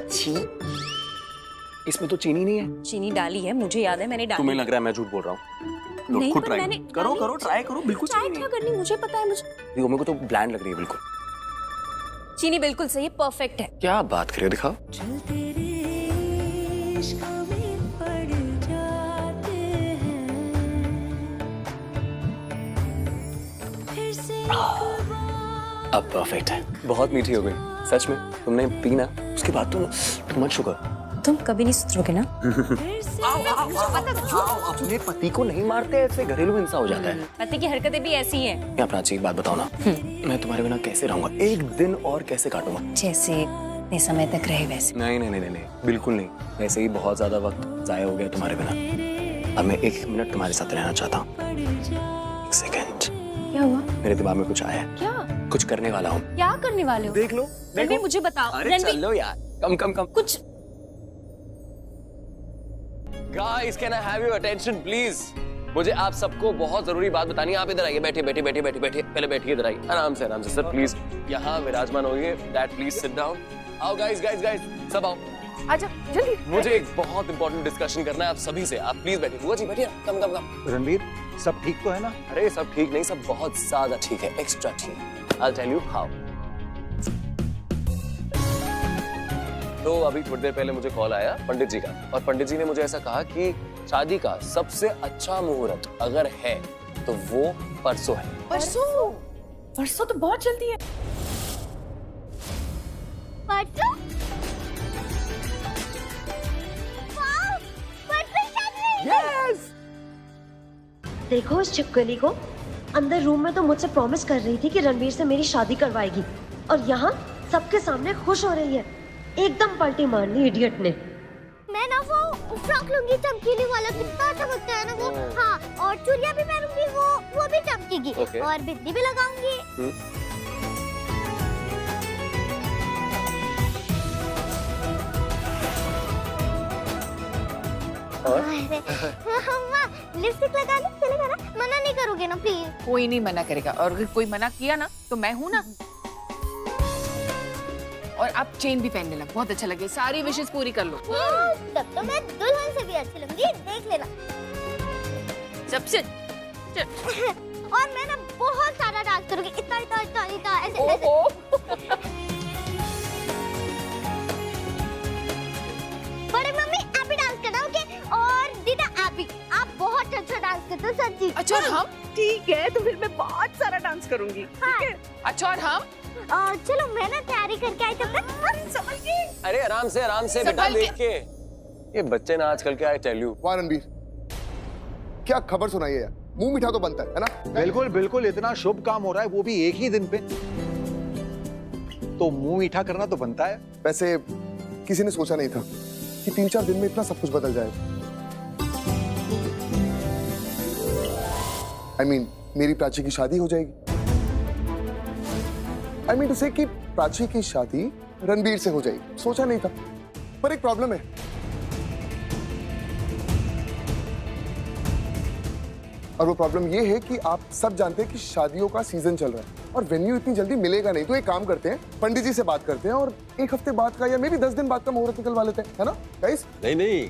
छी, इसमें तो चीनी नहीं है। चीनी डाली है, मुझे याद है मैंने डाली। तुम्हें लग रहा है मैं झूठ बोल रहा हूँ? नहीं, खुद पर ट्राई मैंने करो करो ट्राई करो, बिल्कुल ट्राई क्या करनी, मुझे पता है। मुझे देखो मेरे को तो ब्लैंड लग रही है बिल्कुल। चीनी बिल्कुल सही है, परफेक्ट है। क्या बात कर रहे हो, दिखाओ। अब परफेक्ट है, बहुत मीठी हो गई सच में। तुमने पी ना, उसके बाद तुम मत शुगर। तुम कभी नहीं सुधरोगे ना। अपने पति को नहीं मारते, ऐसे घरेलू हिंसा हो जाता है। पति की हरकतें भी ऐसी हैं। क्या प्राची, एक बात बताओ ना, मैं तुम्हारे बिना कैसे रहूंगा, एक दिन और कैसे काटूंगा? जैसे इतने समय तक रहे वैसे। नहीं नहीं नहीं नहीं, बिल्कुल नहीं। वैसे ही बहुत ज्यादा वक्त जाया हो गया तुम्हारे बिना। अब मैं एक मिनट तुम्हारे साथ रहना चाहता हूँ। एक सेकेंड। क्या हुआ? मेरे दिमाग में कुछ आया है। क्या? कुछ करने वाला हूँ। क्या करने वाले हो? देख लो रणवीर, मुझे बताओ। अरे चलो यार, कम कम कम। कुछ Guys, can I have your attention, please? मुझे आप सबको बहुत जरूरी बात बतानी है। आप इधर आइए, बैठिए बैठिए बैठिए बैठिए बैठिए, पहले बैठिए, इधर आइए, आराम से सर, प्लीज यहाँ विराजमान होइए। Dad please sit down. आओ गाइस गाइस गाइस, सब आओ, आजा जल्दी। मुझे एक बहुत इंपॉर्टेंट डिस्कशन करना है आप सभी से। आप प्लीज बैठिए। बुआ जी बैठिए, कम कम कम। रणवीर, सब ठीक तो है ना? अरे सब ठीक नहीं, सब बहुत ज्यादा ठीक है, एक्स्ट्रा ठीक। I'll tell you how। तो अभी थोड़ी देर पहले मुझे कॉल आया पंडित जी का, और पंडित जी ने मुझे ऐसा कहा कि शादी का सबसे अच्छा मुहूर्त अगर है तो वो परसों है। परसों? परसों तो बहुत जल्दी है। परसों? वाह, परसों शादी। यस! देखो उस छिपकली को, अंदर रूम में तो मुझसे प्रॉमिस कर रही थी कि रणवीर से मेरी शादी करवाएगी, और यहाँ सबके सामने खुश हो रही है। एकदम पलटी मार ली इडियट ने। मैं ना वो फ्रॉक लूंगी चमकीली वाला, कितना चमकता है ना वो। हाँ, और चूड़ियां भी पहनूंगी, वो भी चमकेगी। और बिंदी भी लगाऊंगी। लिपस्टिक लगा ली, चलेगा ना? मना नहीं करोगे ना प्लीज? कोई नहीं मना करेगा, और अगर कोई मना किया ना तो मैं हूं ना। और आप चेन भी पहन लेना, बहुत अच्छा लगे। सारी विशेष पूरी कर लो। तब तो मैं दुल्हन से भी अच्छी लगूंगी, देख लेना। सबसे और मैं ना बहुत सारा डांस करूंगी, इतना इतना इतना इतना ऐसे। बड़े मम्मी आप भी डांस करना, ओके? और दीदा आप भी, आप बहुत अच्छा डांस करते हो सच्ची। अच्छा, और हम? ठीक है, तो फिर मैं बहुत सारा डांस करूंगी। हाँ। ठीक है? अच्छा, और हम? चलो मैं ना तैयारी करके आई तब तक। समझ गई। अरे आराम से बेटा, देख के। ये बच्चे ना आजकल के, आई टेल यू। वाह रणवीर, क्या खबर सुनाई है यार, मुंह मीठा तो बनता है ना? बिल्कुल बिल्कुल, इतना शुभ काम हो रहा है, वो भी एक ही दिन पे, तो मुंह मीठा करना तो बनता है। वैसे किसी ने सोचा नहीं था कि 3-4 दिन में इतना सब कुछ बदल जाएगा। I mean, मेरी प्राची की शादी हो जाएगी। I mean to say कि प्राची की शादी रणवीर से हो जाएगी। सोचा नहीं था, पर एक प्रॉब्लम है। और वो प्रॉब्लम ये है कि आप सब जानते हैं कि शादियों का सीजन चल रहा है और वेन्यू इतनी जल्दी मिलेगा नहीं। तो एक काम करते हैं, पंडित जी से बात करते हैं और एक हफ्ते बाद का या मे बी 10 दिन बाद का मुहूर्त निकलवा लेते हैं, है ना गाइस? नहीं,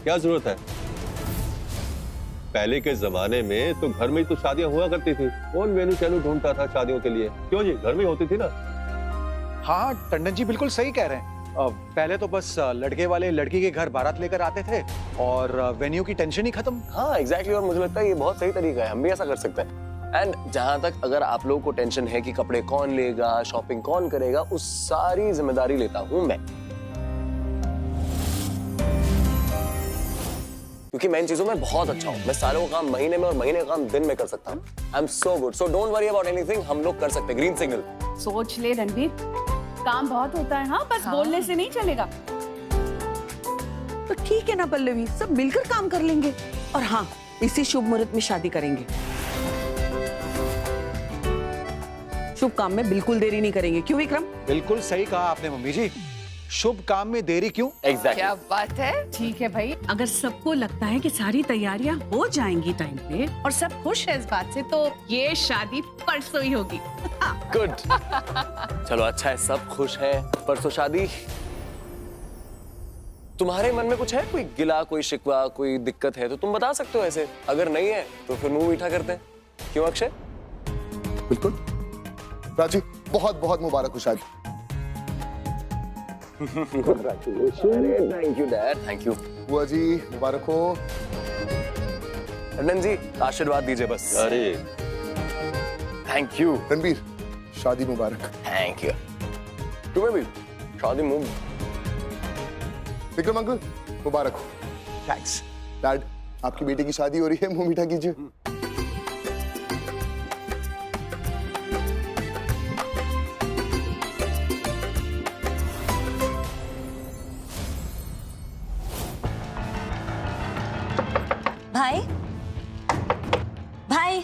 क्या जरूरत है? पहले के जमाने में तो घर में ही तो शादियां हुआ करती थी। कौन वेन्यू चैनू ढूंढता था शादियों के लिए? क्यों जी, घर में ही होती थी ना। हाँ, टंडन जी बिल्कुल सही कह रहे हैं। पहले तो बस लड़के वाले लड़की के घर बारात लेकर आते थे और वेन्यू की टेंशन ही खत्म। हाँ एग्जैक्टली, और मुझे लगता है ये बहुत सही तरीका है, हम भी ऐसा कर सकते हैं। एंड जहां तक अगर आप लोगों को टेंशन है कि कपड़े कौन लेगा, शॉपिंग कौन करेगा, उस सारी जिम्मेदारी लेता हूं मैं, क्योंकि मैं इन चीजों में बहुत अच्छा हूं। मैं सालों का काम महीने में और महीने का काम दिन में कर सकता हूं। I am so good, so don't worry about anything, हम लोग कर सकते हैं। Green signal. सोच ले रणवीर, काम बहुत होता है। हाँ, बस बोलने से नहीं चलेगा। तो ठीक है ना पल्लवी, सब मिलकर काम कर लेंगे। और हाँ, इसी शुभ मुहूर्त में शादी करेंगे। शुभ काम में बिल्कुल देरी नहीं करेंगे, क्यों विक्रम? बिल्कुल सही कहा आपने मम्मी जी, शुभ काम में देरी क्यों? एग्जैक्टली। क्या बात है। ठीक है भाई, अगर सबको लगता है कि सारी तैयारियां हो जाएंगी टाइम पे और सब खुश है इस बात से, तो ये शादी परसों ही होगी। गुड। चलो अच्छा है, सब खुश हैं, परसों शादी। तुम्हारे मन में कुछ है, कोई गिला, कोई शिकवा, कोई दिक्कत है तो तुम बता सकते हो ऐसे। अगर नहीं है तो फिर मुंह मीठा करते हैं। क्यों अक्षय? बिल्कुल। प्राची बहुत बहुत मुबारक हो शादी। Thank you dad, thank you. बुआ जी मुबारक हो। टंडन जी आशीर्वाद दीजिए बस। अरे थैंक यू। रणबीर शादी मुबारक। Thank you. तुम्हें भी शादी मुबारक। विक्रम अंकल मुबारक हो। थैंक्स। डैड आपकी बेटी की शादी हो रही है, मुंह मीठा कीजिए। भाई भाई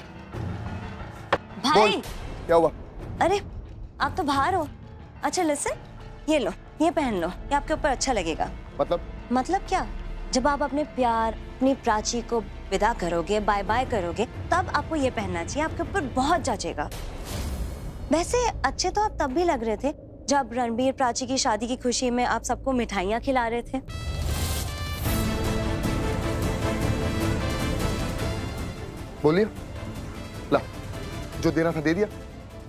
बोल भाई, क्या हुआ? अरे आप तो बाहर हो। अच्छा लिसन, ये लो, ये पहन लो, ये आपके ऊपर अच्छा लगेगा। मतलब क्या? जब आप अपने प्यार, अपनी प्राची को विदा करोगे, बाय बाय करोगे, तब आपको ये पहनना चाहिए, आपके ऊपर बहुत जचेगा। वैसे अच्छे तो आप तब भी लग रहे थे जब रणबीर प्राची की शादी की खुशी में आप सबको मिठाइयाँ खिला रहे थे। बोलिए। ला, जो देना था दे दिया,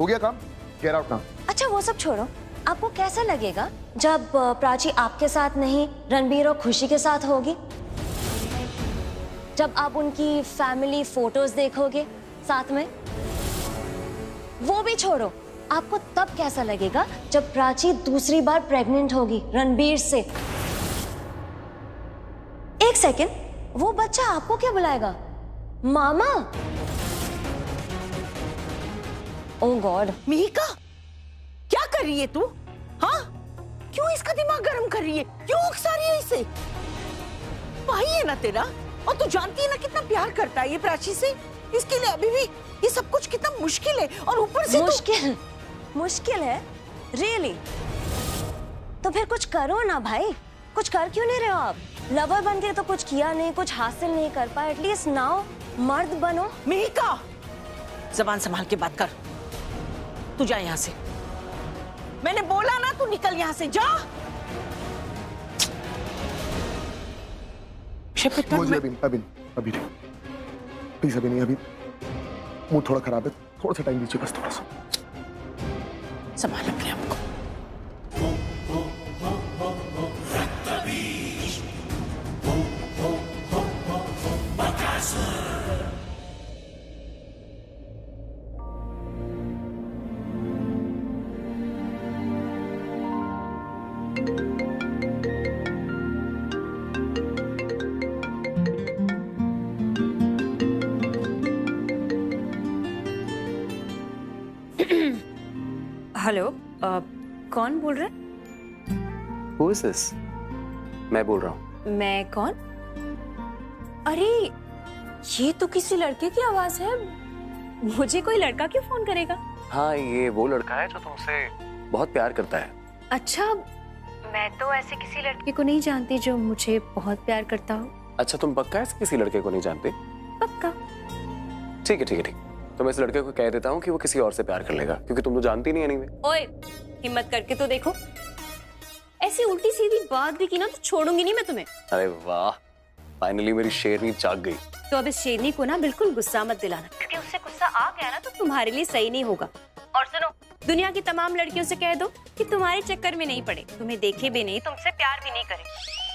हो गया काम। Get out now. अच्छा वो सब छोड़ो, आपको कैसा लगेगा जब प्राची आपके साथ नहीं, रणबीर और खुशी के साथ होगी? जब आप उनकी फैमिली फोटोज देखोगे साथ में? वो भी छोड़ो, आपको तब कैसा लगेगा जब प्राची दूसरी बार प्रेग्नेंट होगी रणबीर से? एक सेकेंड, वो बच्चा आपको क्या बुलाएगा? मामा? ओह गॉड। मिहिका, क्या कर रही है तू? हाँ, क्यों इसका दिमाग गर्म कर रही है? क्यों उकसा रही है इसे? भाई है ना तेरा, और तू जानती है ना कितना प्यार करता है ये प्राची से। इसके लिए अभी भी ये सब कुछ कितना मुश्किल है, और ऊपर से मुश्किल है रियली? तो फिर कुछ करो ना भाई, कुछ कर क्यों नहीं रहे हो आप? लवर बन के तो कुछ किया नहीं, कुछ हासिल नहीं कर पाए, एटलीस्ट नाउ मर्द बनो। मिहिका, जबान संभाल के बात कर। तू जा यहाँ से, मैंने बोला ना, तू निकल यहाँ से, जा। मुझे अभी प्लीज अभी नहीं, अभी मुंह थोड़ा खराब है, थोड़ा सा टाइम दीजिए बस, थोड़ा सा। संभाल अपने आप को। हेलो, कौन बोल रहा है? Who is this? मैं बोल रहा हूँ। मैं कौन? अरे ये तो किसी लड़के की आवाज है। मुझे कोई लड़का क्यों फोन करेगा? हाँ, ये वो लड़का है जो तुमसे बहुत प्यार करता है। अच्छा, मैं तो ऐसे किसी लड़के को नहीं जानती जो मुझे बहुत प्यार करता हो। अच्छा, तुम पक्का ऐसे किसी लड़के को नहीं जानते? पक्का। ठीक है ठीक है ठीक। तो मैं इस लड़के को कह देता हूँ कि वो किसी और से प्यार कर लेगा, क्योंकि तुम तो जानती नहीं एनीवे। ओए, हिम्मत करके तो देखो। ऐसी उल्टी सीधी बात भी की ना तो छोड़ूंगी नहीं मैं तुम्हें। अरे वाह, फाइनली मेरी शेरनी जाग गई। तो अब इस शेरनी को ना बिल्कुल गुस्सा मत दिलाना, क्योंकि उससे गुस्सा आ गया ना तो तुम्हारे लिए सही नहीं होगा। और सुनो, दुनिया की तमाम लड़कियों से कह दो कि तुम्हारे चक्कर में नहीं पड़े, तुम्हें देखे भी नहीं, तुमसे प्यार भी नहीं करे।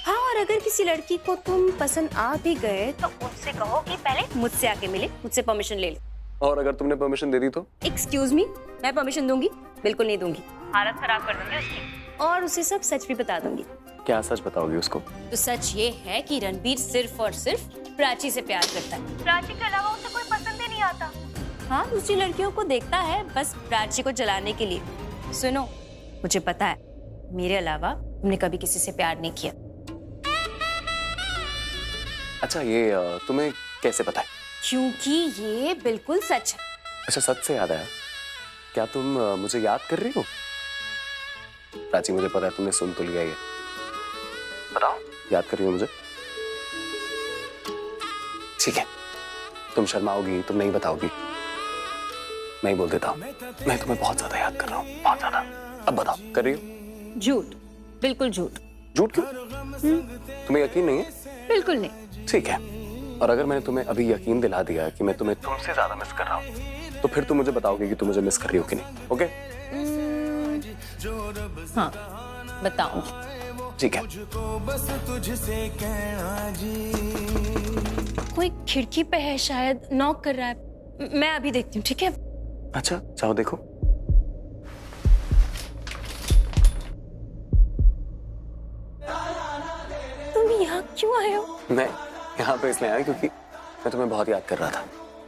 हाँ, और अगर किसी लड़की को तुम पसंद आ भी गए तो उनसे कहो कि पहले मुझसे आके मिले, मुझसे परमिशन ले ले। और अगर तुमने परमिशन दे दी तो? एक्सक्यूज मी, मैं परमिशन दूंगी? बिल्कुल नहीं दूंगी, हालत खराब कर दूंगी उसकी, और उसे सब सच भी बता दूंगी। क्या सच बताओगी उसको? तो सच ये है कि रणबीर सिर्फ और सिर्फ प्राची से प्यार करता है। प्राची के अलावा उसे कोई पसंद ही नहीं आता। हाँ, दूसरी लड़कियों को देखता है बस प्राची को जलाने के लिए। सुनो, मुझे पता है मेरे अलावा तुमने कभी किसी से प्यार नहीं किया। अच्छा, ये तुम्हें कैसे पता है? क्योंकि ये बिल्कुल सच है। अच्छा, सच से याद आया, क्या तुम मुझे याद कर रही हो? प्राची, मुझे पता है तुमने सुन तो लिया ये, बताओ याद कर रही हो मुझे? ठीक है, तुम शर्माओगी, तुम नहीं बताओगी, मैं ही बोल देता हूँ, मैं तुम्हें बहुत ज्यादा याद कर रहा हूँ, बहुत ज्यादा। अब बताओ, कर रही हो? झूठ, बिल्कुल झूठ। झूठ क्यों? तुम्हें यकीन नहीं है? बिल्कुल नहीं। ठीक है, और अगर मैंने तुम्हें अभी यकीन दिला दिया कि मैं तुम्हें तुमसे ज्यादा मिस कर रहा हूँ, तो फिर तुम मुझे बताओगे कि तुम मुझे मिस कर रही हो कि नहीं? ओके? हाँ, बताऊंगी। ठीक है। कोई खिड़की पे है शायद, नॉक कर रहा है। मैं अभी देखती हूँ, ठीक है? अच्छा, जाओ देखो। तुम यहाँ क्यों आए हो? मैं यहाँ पे इसलिए आया क्योंकि मैं तुम्हें बहुत याद कर रहा था,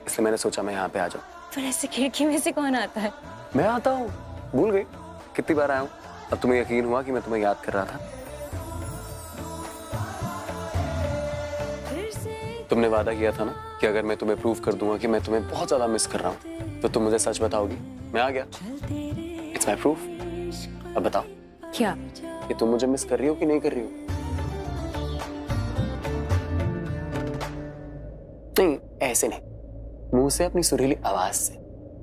इसलिए मैंने सोचा मैं यहाँ पे आ जाऊँ। पर ऐसे खिड़की में से कौन आता है? मैं आता हूँ, भूल गई कितनी बार आया हूँ? अब तुम्हें यकीन हुआ कि मैं तुम्हें याद कर रहा था? तुमने वादा किया था ना कि अगर मैं तुम्हें प्रूव कर दूंगा कि मैं तुम्हें बहुत ज्यादा मिस कर रहा हूँ, तो तुम मुझे सच बताओगी। मैं आ गया, इट्स माई प्रूफ। अब बताओ क्या? कि तुम मुझे मिस कर रही हो कि नहीं कर रही हो? नहीं, ऐसे नहीं, मुंह से, अपनी सुरीली आवाज से,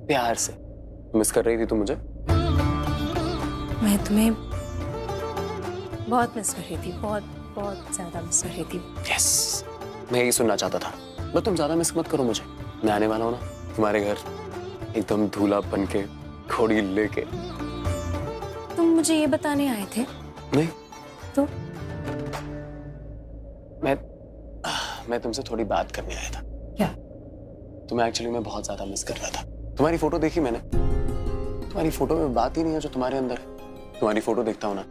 प्यार से। मिस कर रही थी तुम मुझे? मैं तुम्हें बहुत मिस कर रही थी, बहुत बहुत ज्यादा मिस कर रही थी। यस, मैं यही सुनना चाहता था। बस तुम ज्यादा मिस मत करो मुझे। मैं आने वाला हूँ ना तुम्हारे घर, एकदम दूल्हा बन के, घोड़ी लेके। तुम मुझे ये बताने आए थे? नहीं तो मैं तुमसे थोड़ी बात करने आया था। क्या? तुम्हें एक्चुअली मैं बहुत ज्यादा मिस कर रहा था। तुम्हारी फोटो देखी मैंने, तुम्हारी फोटो में बात ही नहीं है जो तुम्हारे अंदर है। तुम्हारी फोटो देखता हूँ ना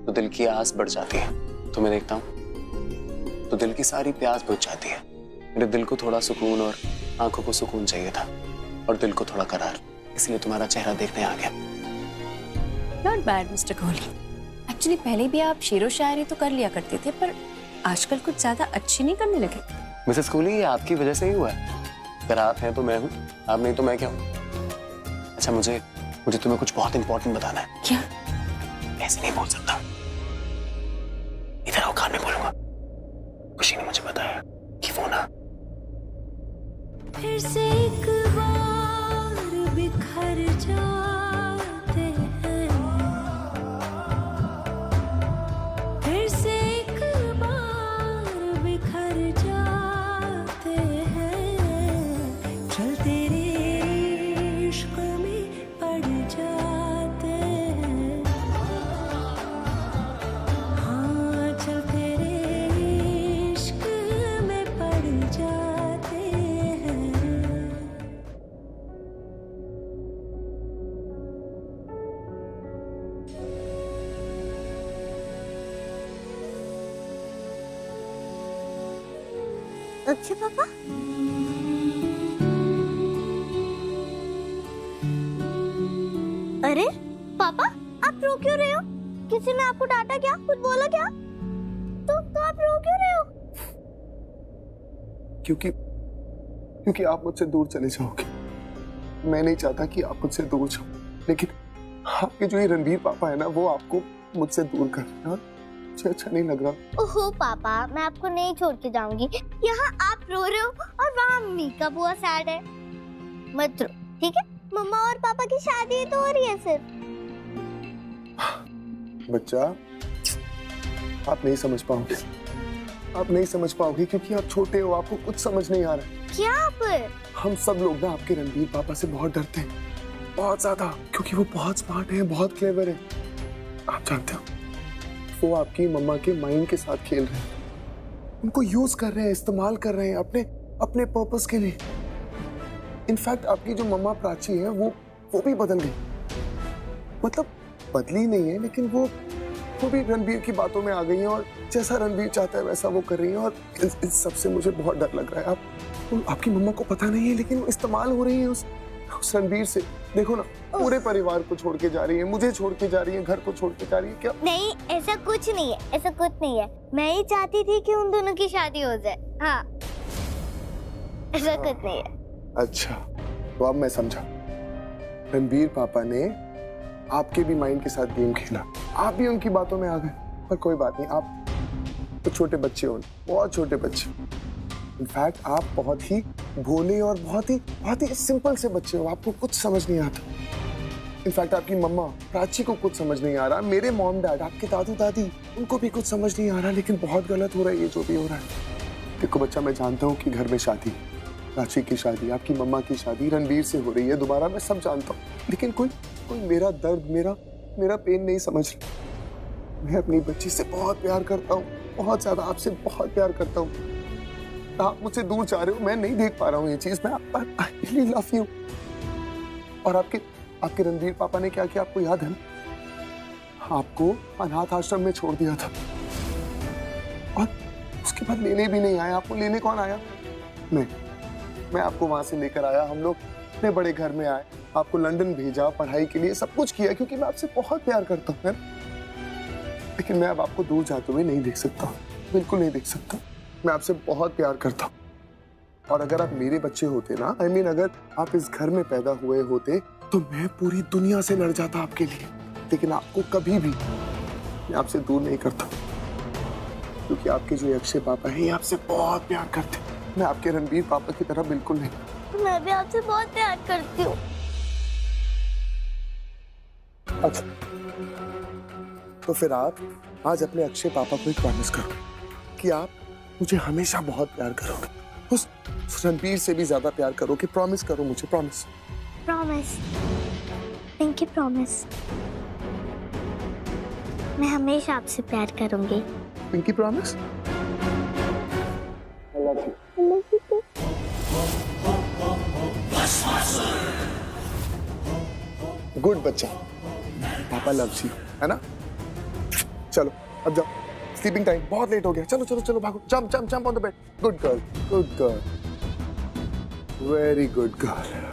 तो दिल की आस बढ़ जाती है। तुम्हें देखता हूँ तो दिल की सारी प्यास बुझ जाती है। मेरे दिल को थोड़ा सुकून और आंखों को सुकून चाहिए था, और दिल को थोड़ा करार, इसलिए तुम्हारा चेहरा देखने आ गया। Not bad mister Kohli. Actually पहले भी आप शेरो शायरी तो कर लिया करते थे, पर आजकल कुछ ज्यादा अच्छी नहीं करने लगे। मिसेस कोहली, ये आपकी वजह से ही हुआ है। अगर आप हैं तो मैं हूँ, आप नहीं तो मैं क्या हूँ? अच्छा, मुझे तुम्हें कुछ बहुत इंपॉर्टेंट बताना है। क्या? ऐसे नहीं बोल सकता, इधर आओ, कान में बोलूंगा। खुशी ने मुझे बताया कि वो ना फिर से एक बार बिखर जाते हैं, फिर से एक बार बिखर जाते हैं, चल तेरे इश्क में पड़ जाते हैं, हाँ चल तेरे इश्क में पड़ जाते हैं। अच्छा पापा, अरे पापा, आप रो क्यों रहे हो? किसी ने आपको डांटा क्या? कुछ बोला क्या? तो आप रो क्यों रहे हो? क्योंकि आप मुझसे दूर चले जाओगे। मैं नहीं चाहता कि आप मुझसे दूर जाओ, लेकिन आपके जो ये रणबीर पापा है ना, वो आपको मुझसे दूर कर रहे हैं। मुझे अच्छा नहीं लग रहा। ओहो पापा, मैं आपको नहीं छोड़ के जाऊंगी। यहाँ आप रो रहे हो और वहाँ मम्मी का बुआ सैड है। मत रो, ठीक है? मम्मा और पापा की शादी तो हो रही है सिर्फ। बच्चा, आप नहीं समझ पाओगे, आप नहीं समझ पाओगे क्योंकि आप छोटे हो, आपको कुछ समझ नहीं आ रहा। क्या पर? हम सब लोग ना आपके रणबीर पापा से बहुत डरते हैं, बहुत ज्यादा, क्योंकि वो बहुत स्मार्ट हैं, बहुत क्लेवर हैं। आप जानते हो, वो आपकी मम्मा के माइंड के साथ खेल रहे हैं, उनको यूज कर रहे हैं, इस्तेमाल कर रहे हैं अपने पर्पस के लिए। इनफैक्ट आपकी जो मम्मा प्राची है, वो भी बदल गई। मतलब बदली नहीं है, लेकिन वो भी रणबीर की बातों में आ गई हैं, और जैसा रणबीर चाहता है वैसा वो कर रही हैं। और इस सब से मुझे बहुत डर लग रहा है। आपकी मम्मा को पता नहीं है, लेकिन वो इस्तेमाल हो रही है उस रणबीर से। देखो ना, पूरे परिवार को छोड़ के जा रही है, मुझे छोड़ के जा रही है, घर को छोड़ के जा रही है। क्या? नहीं, ऐसा कुछ नहीं है, ऐसा कुछ नहीं है। मैं ही चाहती थी कि उन दोनों की शादी हो जाए। हाँ, ऐसा कुछ नहीं है। अच्छा, तो अब मैं समझा। रणबीर पापा ने आपके भी माइंड के साथ गेम खेला, आप भी उनकी बातों में आ गए। पर कोई बात नहीं, आप तो छोटे बच्चे हो, बहुत छोटे बच्चे। इनफैक्ट आप बहुत ही भोले और बहुत ही सिंपल से बच्चे हो, आपको कुछ समझ नहीं आता। इनफैक्ट आपकी मम्मा प्राची को कुछ समझ नहीं आ रहा, मेरे मॉम डैड, आपके दादू दादी, उनको भी कुछ समझ नहीं आ रहा, लेकिन बहुत गलत हो रहा है ये जो भी हो रहा है। देखो बच्चा, मैं जानता हूँ कि घर में शादी, प्राची की शादी, आपकी मम्मा की शादी रणवीर से हो रही है दोबारा, मैं सब जानता हूँ, लेकिन कोई मेरा दर्द, मेरा पेन नहीं समझ रहा। मैं अपनी बच्ची से बहुत प्यार करता हूँ, बहुत ज्यादा, आपसे बहुत प्यार करता हूँ। आप मुझसे दूर जा रहे हो, मैं नहीं देख पा रहा हूँ ये चीज। मैं आई रियली लव यू। और आपके रणवीर पापा ने क्या किया आपको याद है? आपको अनाथ आश्रम में छोड़ दिया था और उसके बाद लेने भी नहीं आया। आपको लेने कौन आया? मैं आपको वहां से लेकर आया, हम लोग इतने बड़े घर में आए, आपको लंदन भेजा पढ़ाई के लिए, सब कुछ किया क्योंकि मैं आपसे बहुत प्यार करता हूँ। लेकिन मैं अब आपको दूर जाते हुए नहीं देख सकता, बिल्कुल नहीं देख सकता। मैं आपसे बहुत प्यार करता हूँ और अगर आप मेरे बच्चे होते ना, I mean, अगर आप इस घर में पैदा हुए होते तो मैं पूरी दुनिया से लड़ जाता आपके लिए, लेकिन आपको कभी भी मैं आपसे दूर नहीं करता क्योंकि आपके जो अक्षय पापा हैं ये आपसे बहुत प्यार करते हैं। मैं आपके रणवीर पापा की तरह बिल्कुल नहीं। मैं भी आपसे बहुत प्यार करती हूँ। अच्छा, तो फिर आप आज अपने अक्षय पापा को एक प्रॉमिस करो कि आप मुझे हमेशा बहुत प्यार करोगे, उस रणवीर से भी ज्यादा प्यार करोगे। प्रॉमिस करो मुझे, प्रॉमिस। Promise, pinky promise. मैं हमेशा आपसे प्यार करूंगी। Pinky promise. I love you. Good बच्चा, पापा लव्स यू, है ना? चलो अब जाओ, स्लीपिंग टाइम, बहुत लेट हो गया। चलो चलो चलो, भागो, jump jump jump on the bed. Good girl, good girl, very good girl.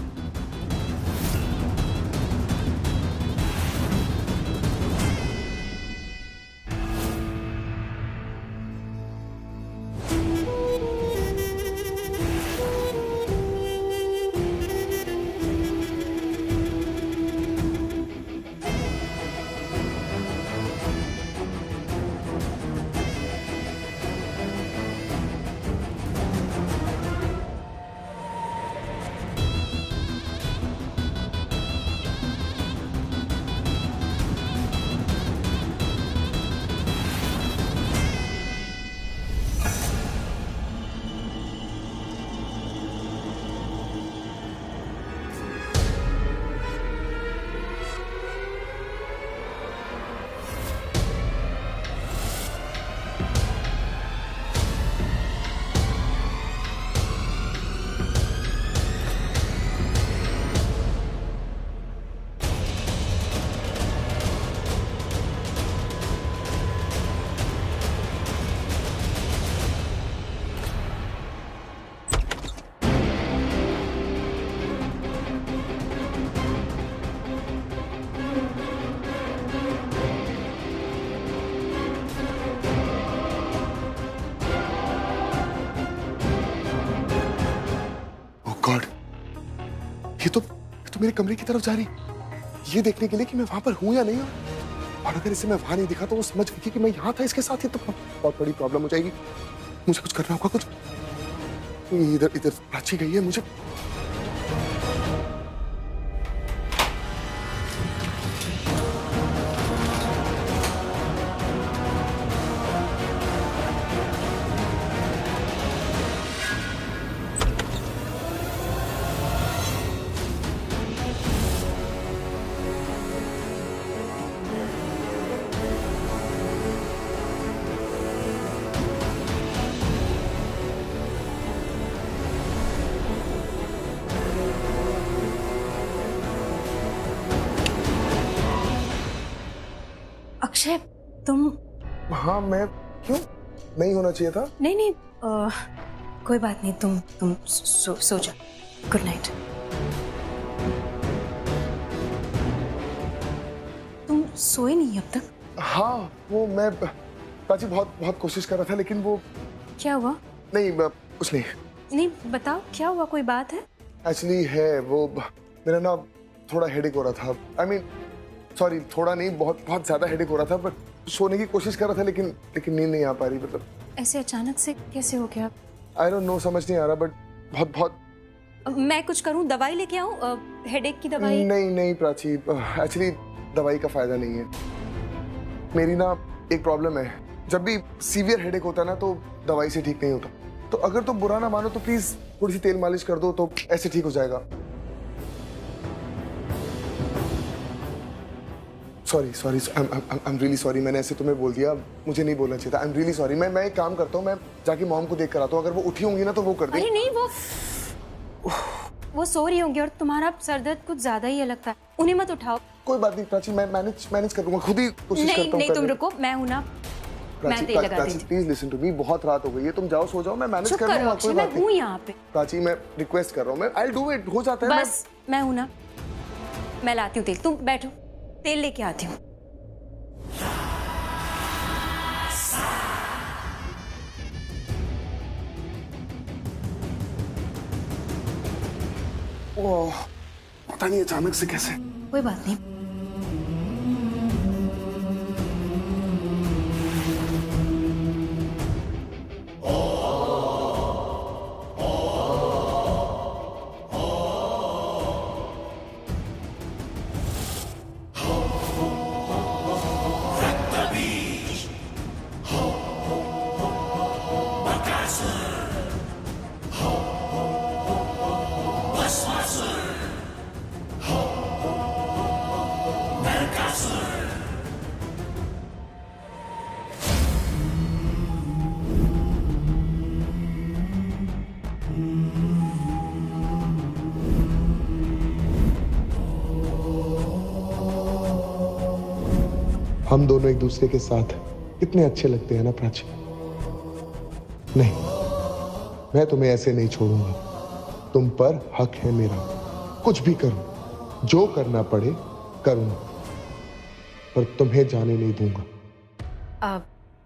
God, ये तो मेरे कमरे की तरफ जा रही, ये देखने के लिए कि मैं वहां पर हूं या नहीं हूं। और अगर इसे मैं वहां नहीं दिखा तो वो समझ गई कि मैं यहाँ था इसके साथ, ही तो बहुत बड़ी प्रॉब्लम हो जाएगी। मुझे कुछ करना होगा, कुछ। इधर प्राची गई है, मुझे अक्षय, तुम। हाँ, मैं क्यों नहीं होना चाहिए था? नहीं नहीं, कोई बात नहीं, तुम सो जा। Good night. तुम सोए नहीं अब तक? हाँ, वो मैं प्राची बहुत कोशिश कर रहा था, लेकिन वो क्या हुआ? नहीं, कुछ नहीं। नहीं, बताओ क्या हुआ, कोई बात है? एक्चुअली है वो, मेरा ना थोड़ा हेडेक हो रहा था। आई मीन सॉरी, थोड़ा नहीं, बहुत ज्यादा हेडेक हो रहा था, पर सोने की कोशिश कर रहा था, लेकिन नींद नहीं आ पा रही। मतलब ऐसे अचानक से कैसे हो गया? आई डोंट नो, समझ नहीं आ रहा, बट बहुत मैं कुछ करूं, दवाई लेके आऊं, हेडेक की दवाई? नहीं नहीं प्राची, एक्चुअली दवाई का फायदा नहीं है। मेरी ना एक प्रॉब्लम है, जब भी सीवियर हेडेक होता है ना तो दवाई से ठीक नहीं होता। तो अगर तुम बुरा ना मानो तो प्लीज थोड़ी सी तेल मालिश कर दो तो ऐसे ठीक हो जाएगा। Sorry sorry, I am really sorry, मैंने ऐसे तुम्हें बोल दिया, मुझे नहीं बोलना चाहिए था। I am really sorry. मैं एक काम करता हूँ, मैं जाके मॉम को देख कर आता हूँ, अगर वो उठी होंगी ना तो वो कर दे। अरे नहीं, वो सो रही होंगी और तुम्हारा सर दर्द कुछ ज्यादा ही लगता है, उन्हें मत उठाओ। कोई बात नहीं प्राची, मैं मैनेज कर लूंगा, खुद ही कोशिश करता हूँ। नहीं तुम रुको, मैं हूं ना, मैं तेल लगा दूंगी। प्लीज लिसन टू मी, बहुत रात हो गई है, तुम जाओ सो जाओ, मैं मैनेज कर लूंगा। कोई मैं बात हूं नहीं यहाँ पे। प्राची, मैं रिक्वेस्ट कर रहा हूँ, मैं आई डू इट, हो जाता है। बस मैं हूं ना, मैं लाती हूँ तेल, तुम बैठो, तेल लेके आती हूँ। ओह, पता नहीं अचानक से कैसे। कोई बात नहीं। हम दोनों एक दूसरे के साथ कितने अच्छे लगते हैं ना प्राची। नहीं, मैं तुम्हें ऐसे नहीं छोड़ूंगा, तुम पर हक है मेरा, कुछ भी करूं, जो करना पड़े करूंगा, पर तुम्हें जाने नहीं दूंगा।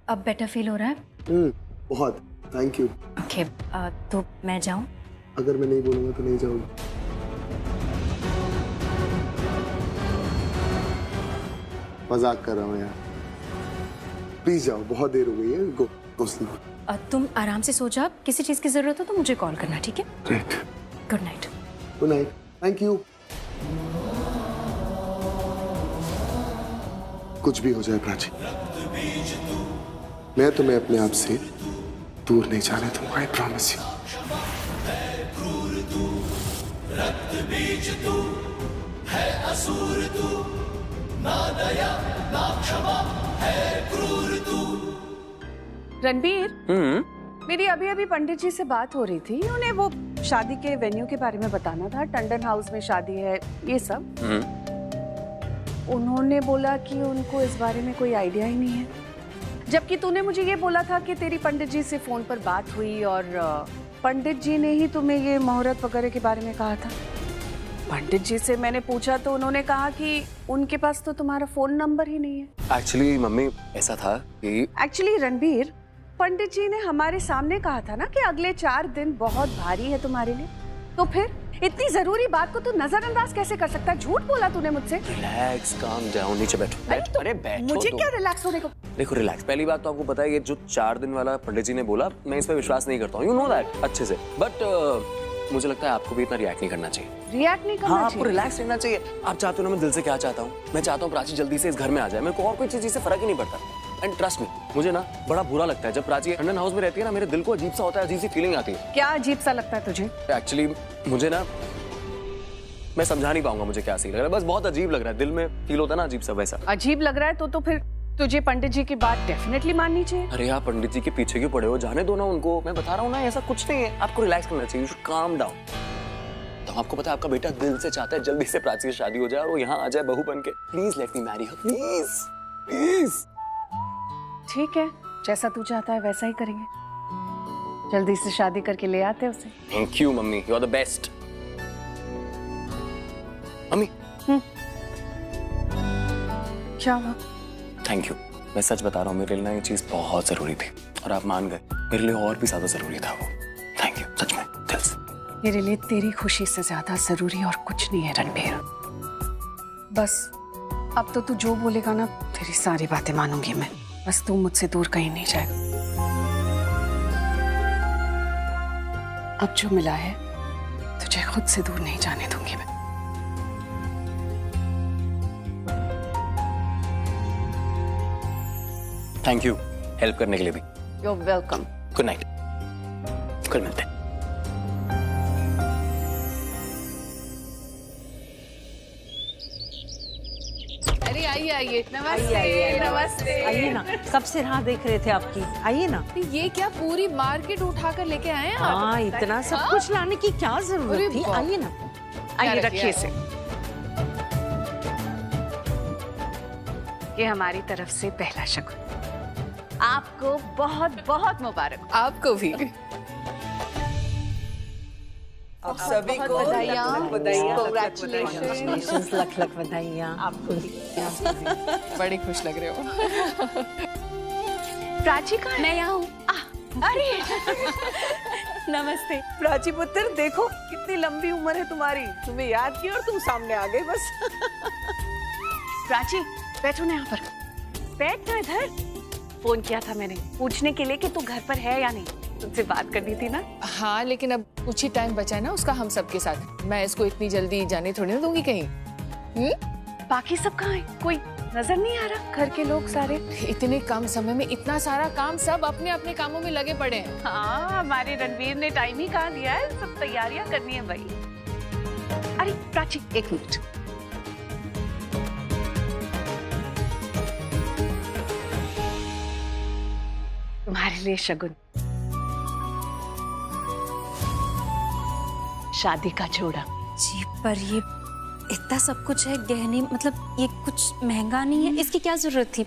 अब बेटर फील हो रहा है? बहुत, थैंक यू। ओके, तो मैं जाऊं? अगर मैं नहीं बोलूंगा तो नहीं जाऊंगी। मजाक कर रहा हूँ यार, प्लीज जाओ, बहुत देर हो गई है, गो स्लीप। तुम आराम से सो जाओ, किसी चीज की जरूरत हो तो मुझे कॉल करना, ठीक है? Great. Good night. Good night, thank you. कुछ भी हो जाए प्राची, मैं तुम्हें अपने आप से दूर नहीं जाने दूंगा, आई प्रॉमिस यू। रक्त बीज तू है, असुर तू, ना दया ना क्षमा है, क्रूर तू। रणबीर, मेरी अभी अभी पंडित जी से बात हो रही थी, उन्हें वो शादी के वेन्यू के बारे में बताना था, टंडन हाउस में शादी है ये सब। उन्होंने बोला कि उनको इस बारे में कोई आइडिया ही नहीं है, जबकि तूने मुझे ये बोला था कि तेरी पंडित जी से फोन पर बात हुई और पंडित जी ने ही तुम्हें ये मुहूर्त वगैरह के बारे में कहा था। पंडित जी से मैंने पूछा तो उन्होंने कहा कि उनके पास तो तुम्हारा फोन नंबर ही नहीं है। एक्चुअली मम्मी ऐसा था कि एक्चुअली रणबीर, पंडित जी ने हमारे सामने कहा था ना कि अगले 4 दिन बहुत भारी है तुम्हारे लिए, तो फिर इतनी जरूरी बात को तू नजरअंदाज कैसे कर सकता है? झूठ बोला तूने मुझसे। रिलैक्स, काम डाउन, नीचे बैठो। अरे बैठो। मुझे क्या रिलैक्स होने को? देखो रिलैक्स, पहली बात तो आपको पता है ये जो 4 दिन वाला पंडित जी ने बोला, मैं इस पर विश्वास नहीं करता हूँ, यू नो दैट अच्छे से, बट मुझे लगता है आपको भी इतना रिएक्ट नहीं करना चाहिए। रिएक्ट नहीं करना चाहिए? आपको रिलैक्स रहना चाहिए। आप चाहते हो ना मैं दिल से क्या चाहता हूँ? मैं चाहता हूँ प्राची जल्दी से इस घर में आ जाए, मेरे को और कोई चीज से फर्क ही नहीं पड़ता। एंड ट्रस्ट मी, मुझे ना बड़ा बुरा लगता है जब प्राची टंडन हाउस में रहती है ना, मेरे दिल को अजीब सा होता है, अजीब सी फीलिंग आती है। क्या अजीब सा लगता है तुझे? एक्चुअली मुझे ना, मैं समझा नहीं पाऊंगा मुझे क्या सी लग रहा है, बस बहुत अजीब लग रहा है, दिल में फील होता है ना अजीब सा, वैसा। अजीब लग रहा है तो फिर तुझे पंडित जी की बात डेफिनेटली माननी चाहिए। अरे आप पंडित जी के पीछे क्यों पड़े हो? जाने दो ना उनको, मैं बता रहा हूँ ना ऐसा कुछ नहीं है, आपको रिलैक्स करना चाहिए, यू शुड काम डाउन। तो आपको पता है आपका बेटा दिल से चाहता है जल्दी से प्राची से शादी हो जाए और वो यहाँ आ जाए बहू बन के। Please let me marry her, please please. ठीक है, जैसा तू चाहता है वैसा ही करेंगे, जल्दी से शादी करके ले आते उसे। थैंक यू मम्मी, यू आर द बेस्ट। मम्मी क्या हुआ? थैंक यू, मैं सच बता रहा हूँ, मेरे लिए ना ये चीज बहुत जरूरी थी और आप मान गए, मेरे लिए और भी ज्यादा जरूरी था वो। थैंक यू, सच में दिल से। मेरे लिए तेरी खुशी से ज्यादा जरूरी और कुछ नहीं है रणबीर। बस अब तो तू जो बोलेगा ना, तेरी सारी बातें मानूंगी मैं, बस तू मुझसे दूर कहीं नहीं जाएगा। अब जो मिला है तुझे खुद से दूर नहीं जाने दूंगी मैं। थैंक यू हेल्प करने के लिए भी। You are welcome. Good night, कल मिलते हैं। अरे आइए आइए, नमस्ते नमस्ते। आइए ना, कब से राह देख रहे थे आपकी, आइए ना। ये क्या पूरी मार्केट उठाकर लेके आए हैं आप? हाँ, इतना सब कुछ लाने की क्या जरूरत थी? आइए ना, आइए रखिए इसे। ये हमारी तरफ से पहला शगुन। आपको बहुत बहुत मुबारक। आपको भी। आप सभी को कांग्रेचुलेशंस, लख लख बधाइयाँ आपको भी। बड़ी खुश लग रहे हो। प्राची का मैं यहाँ हूँ। अरे नमस्ते प्राची पुत्र, देखो कितनी लंबी उम्र है तुम्हारी, तुम्हें याद किया और तुम सामने आ गए बस। प्राची बैठो ना यहाँ पर, बैठ ना इधर। फोन किया था मैंने पूछने के लिए कि तू घर पर है या नहीं, तुमसे बात करनी थी ना। हाँ लेकिन अब कुछ ही टाइम बचा है ना उसका हम सबके साथ, मैं इसको इतनी जल्दी जाने थोड़ी ना दूंगी कहीं। बाकी सब कहाँ है? कोई नजर नहीं आ रहा, घर के लोग सारे। इतने कम समय में इतना सारा काम, सब अपने अपने कामों में लगे पड़े हैं। हाँ, हमारे रणवीर ने टाइम ही कहाँ दिया है, सब तैयारियां करनी है भाई। अरे प्राची एक मिनट, तुम्हारे लिए शगुन, शादी का जोड़ा। जी पर ये इतना सब कुछ है, गहने, मतलब ये कुछ महंगा नहीं है, इसकी क्या जरूरत थी?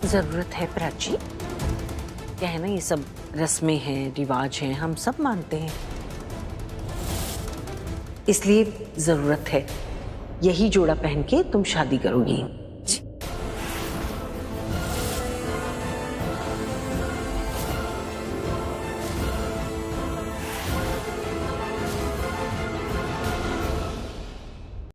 जरूरत है प्राची, क्या है ना, ये सब रस्में हैं, रिवाज हैं, हम सब मानते हैं, इसलिए जरूरत है। यही जोड़ा पहन के तुम शादी करोगी।